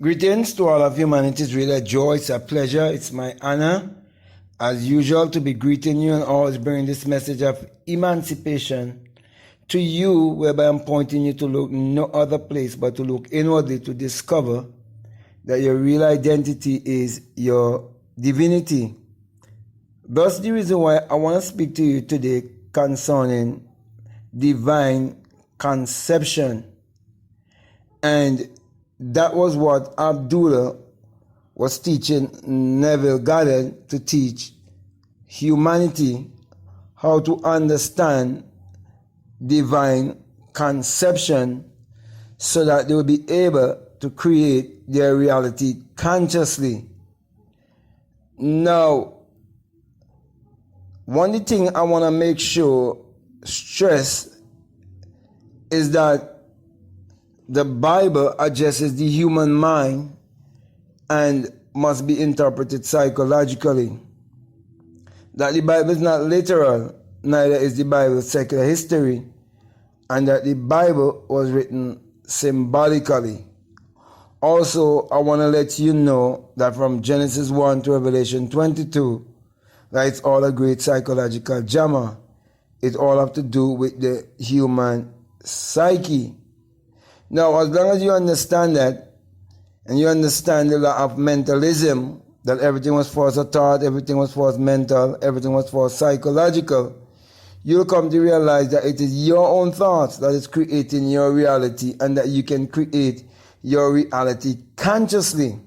Greetings to all of humanity. It's really a joy, it's a pleasure, it's my honor, as usual, to be greeting you and always bringing this message of emancipation to you, whereby I'm pointing you to look no other place but to look inwardly to discover that your real identity is your divinity. That's the reason why I want to speak to you today concerning divine conception. And that was what Abdullah was teaching Neville Goddard to teach humanity how to understand divine conception so that they will be able to create their reality consciously. Now, one thing I want to make sure stress is that the Bible addresses the human mind and must be interpreted psychologically. That the Bible is not literal, neither is the Bible secular history, and that the Bible was written symbolically. Also, I want to let you know that from Genesis 1 to Revelation 22, that it's all a great psychological drama. It all have to do with the human psyche. Now, as long as you understand that, and you understand the law of mentalism, that everything was first a thought, everything was first mental, everything was first psychological, you'll come to realize that it is your own thoughts that is creating your reality, and that you can create your reality consciously.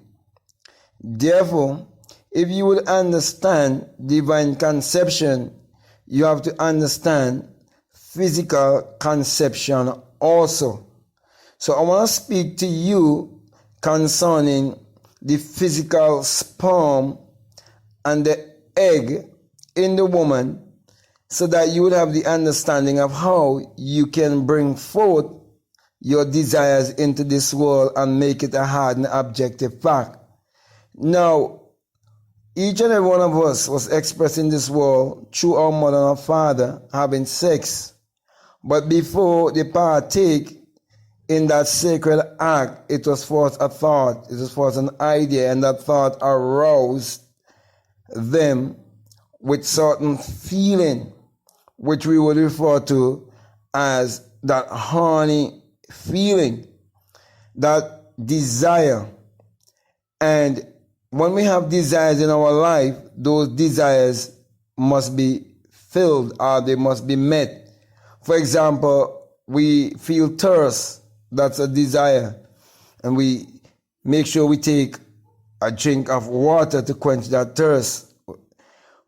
Therefore, if you would understand divine conception, you have to understand physical conception also. So I want to speak to you concerning the physical sperm and the egg in the woman, so that you would have the understanding of how you can bring forth your desires into this world and make it a hard and objective fact. Now, each and every one of us was expressed in this world through our mother and our father having sex. But before they partake in that sacred act, it was first a thought, it was first an idea, and that thought aroused them with certain feeling, which we would refer to as that horny feeling, that desire. And when we have desires in our life, those desires must be filled or they must be met. For example, we feel thirst. That's a desire. And we make sure we take a drink of water to quench that thirst.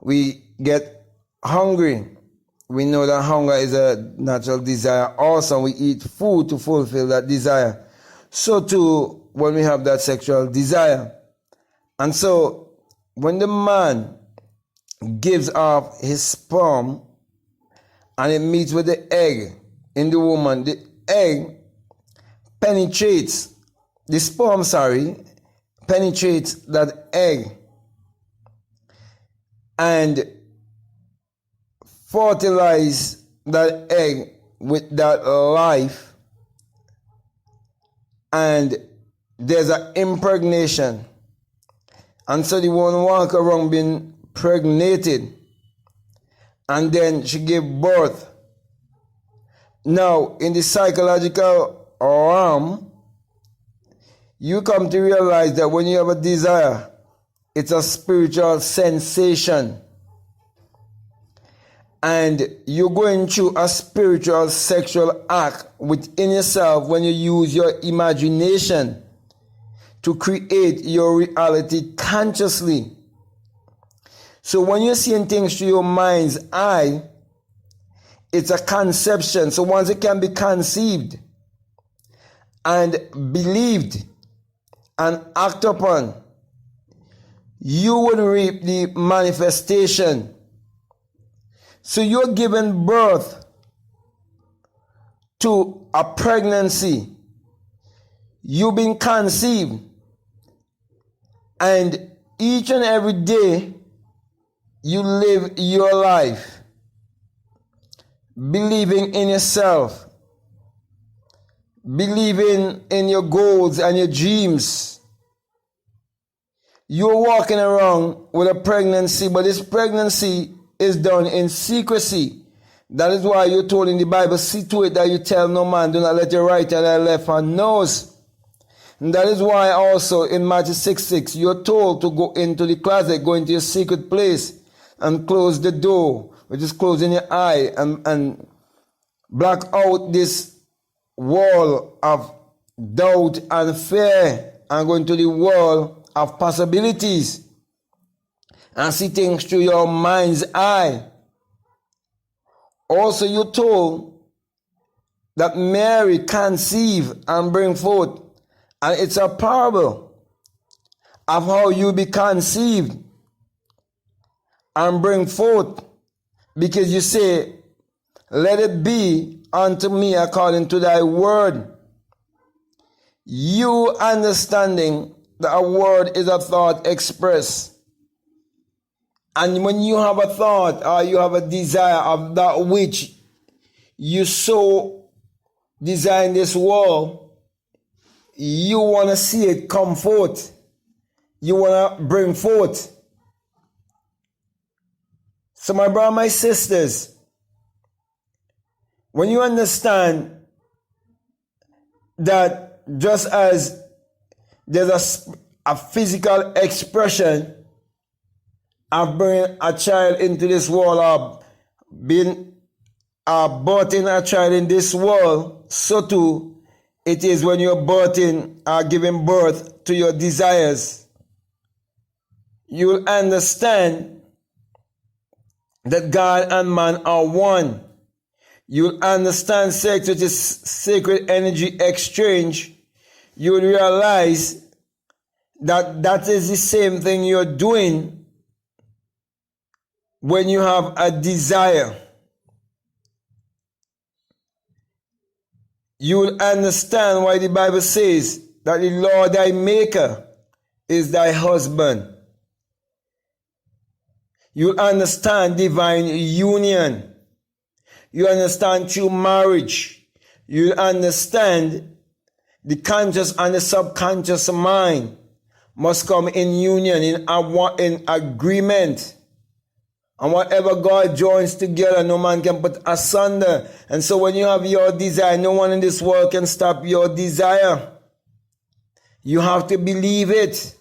We get hungry. We know that hunger is a natural desire. Also, we eat food to fulfill that desire. So too, when we have that sexual desire. And so, when the man gives off his sperm and it meets with the egg in the woman, the egg penetrates, the sperm, penetrates that egg and fertilize that egg with that life, and there's an impregnation. And so the woman walk around being pregnated, and then she gave birth. Now, in the psychological realm, you come to realize that when you have a desire, it's a spiritual sensation. And you're going through a spiritual sexual act within yourself when you use your imagination to create your reality consciously. So when you're seeing things through your mind's eye, it's a conception. So once it can be conceived and believed and acted upon, you will reap the manifestation. So you're giving birth to a pregnancy. You've been conceived. And each and every day you live your life believing in yourself, believing in your goals and your dreams, You're walking around with a pregnancy, but this pregnancy is done in secrecy. That is why you're told in the Bible, see to it that you tell no man, do not let your right and your left hand knows. And that is why also in Matthew 6:6, you're told to go into the closet, go into your secret place and close the door, which is closing your eye, and block out this wall of doubt and fear and go into the world of possibilities and see things through your mind's eye. Also, you're told that Mary conceived and bring forth, and it's a parable of how you be conceived and bring forth, because you say, let it be unto me according to thy word. You understanding that a word is a thought expressed. And when you have a thought or you have a desire of that which you so desire in this world, you want to see it come forth. You want to bring forth. So my brother, my sisters, when you understand that just as there's a physical expression of bringing a child into this world, or being birthing a child in this world, so too it is when you're birthing or giving birth to your desires. You'll understand that God and man are one. You'll understand sex, which is sacred energy exchange. You'll realize that that is the same thing you're doing when you have a desire. You will understand why the Bible says that the Lord thy maker is thy husband. You understand divine union. You understand true marriage. You understand the conscious and the subconscious mind must come in union, in agreement. And whatever God joins together, no man can put asunder. And so when you have your desire, no one in this world can stop your desire. You have to believe it.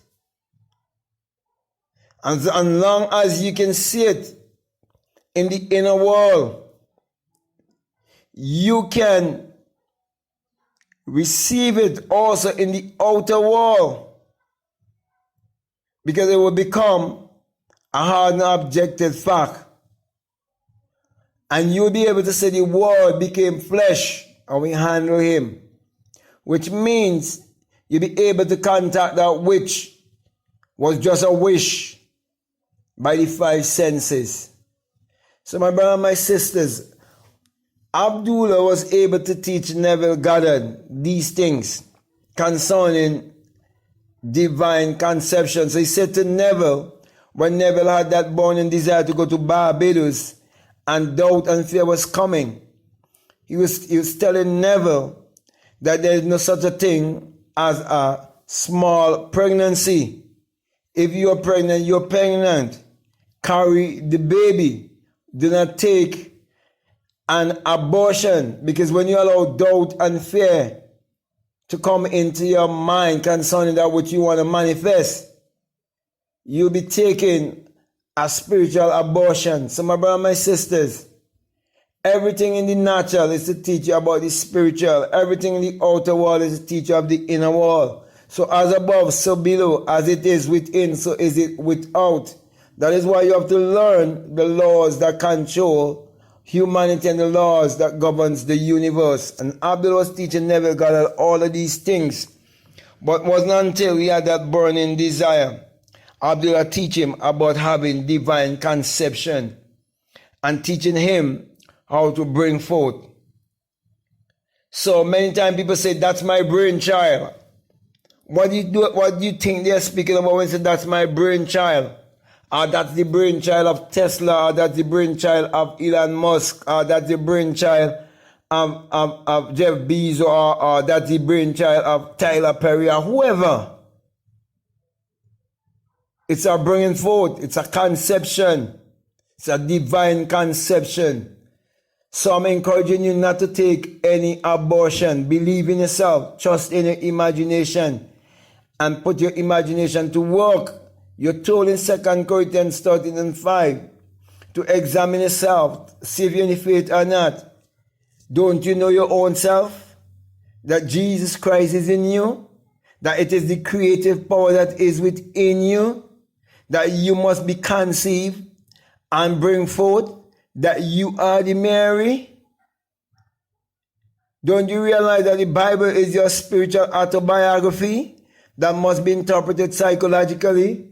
And as long as you can see it in the inner world, you can receive it also in the outer world, because it will become a hard and objective fact. And you'll be able to say the word became flesh and we handle him, which means you'll be able to contact that which was just a wish by the five senses. So my brother and my sisters, Abdullah was able to teach Neville Goddard these things concerning divine conception. So he said to Nevill, when Nevill had that burning desire to go to Barbados and doubt and fear was coming, he was telling Nevill that there is no such a thing as a small pregnancy. If you're pregnant, you're pregnant. Carry the baby. Do not take an abortion, because when you allow doubt and fear to come into your mind concerning that which you want to manifest, you'll be taking a spiritual abortion. So my brother and my sisters, everything in the natural is to teach you about the spiritual. Everything in the outer world is to teach you of the inner world. So as above, so below, as it is within, so is it without. That is why you have to learn the laws that control humanity and the laws that governs the universe. And Abdullah was teaching Neville Goddard all of these things. But it wasn't until he had that burning desire, Abdullah teach him about having divine conception and teaching him how to bring forth. So many times people say, that's my brainchild. What do you think they're speaking about when they say that's my brainchild? Or that's the brainchild of Tesla, or that's the brainchild of Elon Musk, or that's the brainchild of Jeff Bezos, or that's the brainchild of Tyler Perry, or whoever. It's a bringing forth. It's a conception. It's a divine conception. So I'm encouraging you not to take any abortion. Believe in yourself. Trust in your imagination. And put your imagination to work. You're told in 2 Corinthians 13:5 to examine yourself. See if you're in the faith or not. Don't you know your own self? That Jesus Christ is in you? That it is the creative power that is within you? That you must be conceived and bring forth? That you are the Mary? Don't you realize that the Bible is your spiritual autobiography that must be interpreted psychologically?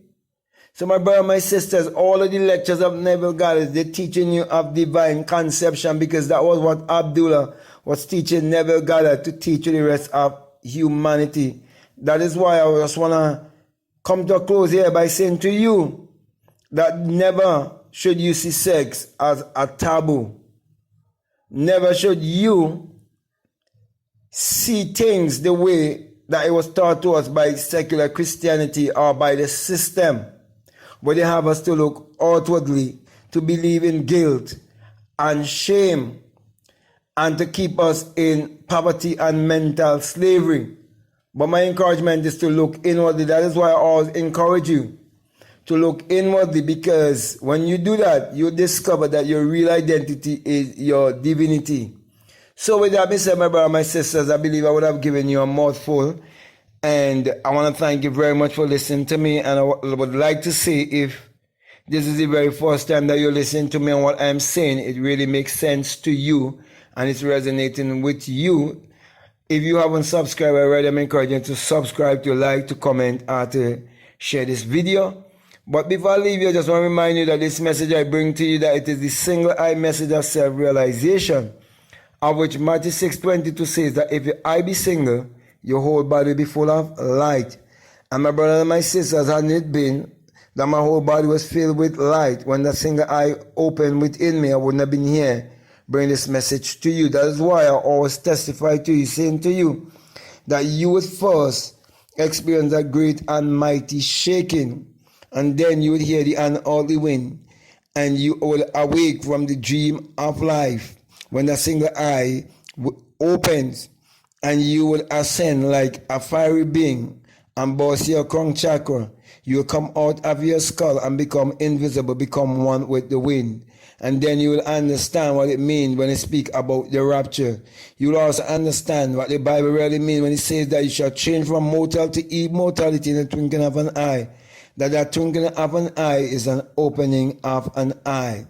So my brother, my sisters, all of the lectures of Neville Goddard, they're teaching you of divine conception, because that was what Abdullah was teaching Neville Goddard to teach you the rest of humanity. That is why I just want to come to a close here by saying to you that never should you see sex as a taboo. Never should you see things the way that it was taught to us by secular Christianity or by the system, where they have us to look outwardly, to believe in guilt and shame, and to keep us in poverty and mental slavery. But my encouragement is to look inwardly. That is why I always encourage you to look inwardly, because when you do that, you discover that your real identity is your divinity. So with that being said, my brother, my sisters, I believe I would have given you a mouthful. And I want to thank you very much for listening to me. And I would like to say, if this is the very first time that you're listening to me and what I'm saying, it really makes sense to you and it's resonating with you. If you haven't subscribed already, I'm encouraging you to subscribe, to like, to comment, or to share this video. But before I leave you, I just want to remind you that this message I bring to you, that it is the single eye message of self-realization, of which Matthew 6:22 says that if your eye be single, your whole body will be full of light. And my brother and my sisters, hadn't it been that my whole body was filled with light, when that single eye opened within me, I wouldn't have been here bring this message to you. That is why I always testify to you, saying to you that you would first experience a great and mighty shaking, and then you would hear the unholy wind, and you will awake from the dream of life when the single eye opens, and you will ascend like a fiery being and burst your crown chakra. You will come out of your skull and become invisible, become one with the wind. And then you will understand what it means when it speaks about the rapture. You will also understand what the Bible really means when it says that you shall change from mortal to immortality in the twinkling of an eye. That twinkling of an eye is an opening of an eye.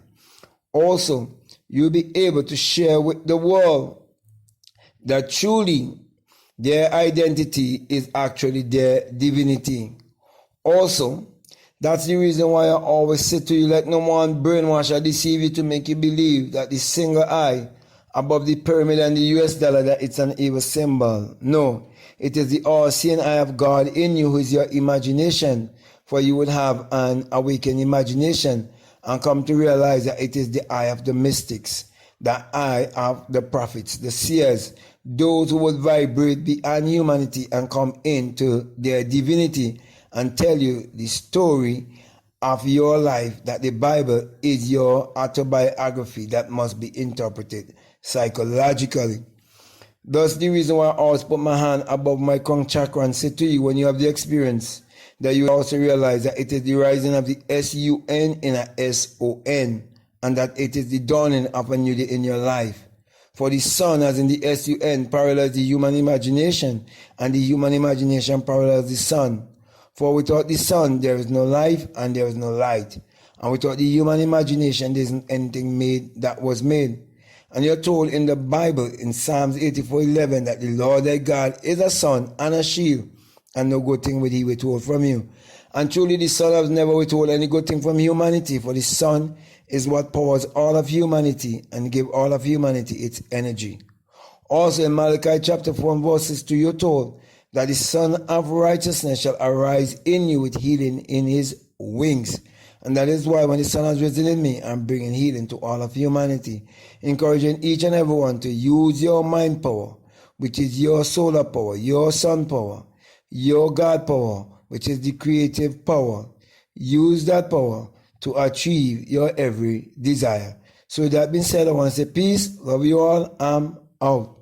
Also, you'll be able to share with the world that truly their identity is actually their divinity. Also, that's the reason why I always say to you, let no one brainwash or deceive you to make you believe that the single eye above the pyramid and the US dollar, that it's an evil symbol. No, it is the all-seeing eye of God in you, who is your imagination, for you would have an awakened imagination and come to realize that it is the eye of the mystics, the eye of the prophets, the seers, those who would vibrate beyond humanity and come into their divinity and tell you the story of your life, that the Bible is your autobiography that must be interpreted psychologically. That's the reason why I always put my hand above my crown chakra and say to you, when you have the experience, that you also realize that it is the rising of the sun in a son, and that it is the dawning of a new day in your life. For the sun, as in the sun, parallels the human imagination, and the human imagination parallels the sun. For without the sun, there is no life and there is no light. And without the human imagination, there isn't anything made that was made. And you're told in the Bible, in Psalms 84:11, that the Lord thy God is a sun and a shield, and no good thing will he withhold from you. And truly the Son has never withhold any good thing from humanity, for the Son is what powers all of humanity and give all of humanity its energy. Also in Malachi chapter 4 verses 2, you're told that the Son of righteousness shall arise in you with healing in his wings. And that is why when the Son has risen in me, I'm bringing healing to all of humanity, encouraging each and everyone to use your mind power, which is your solar power, your sun power, your God power, which is the creative power, use that power to achieve your every desire. So that being said, I want to say peace, love you all, I'm out.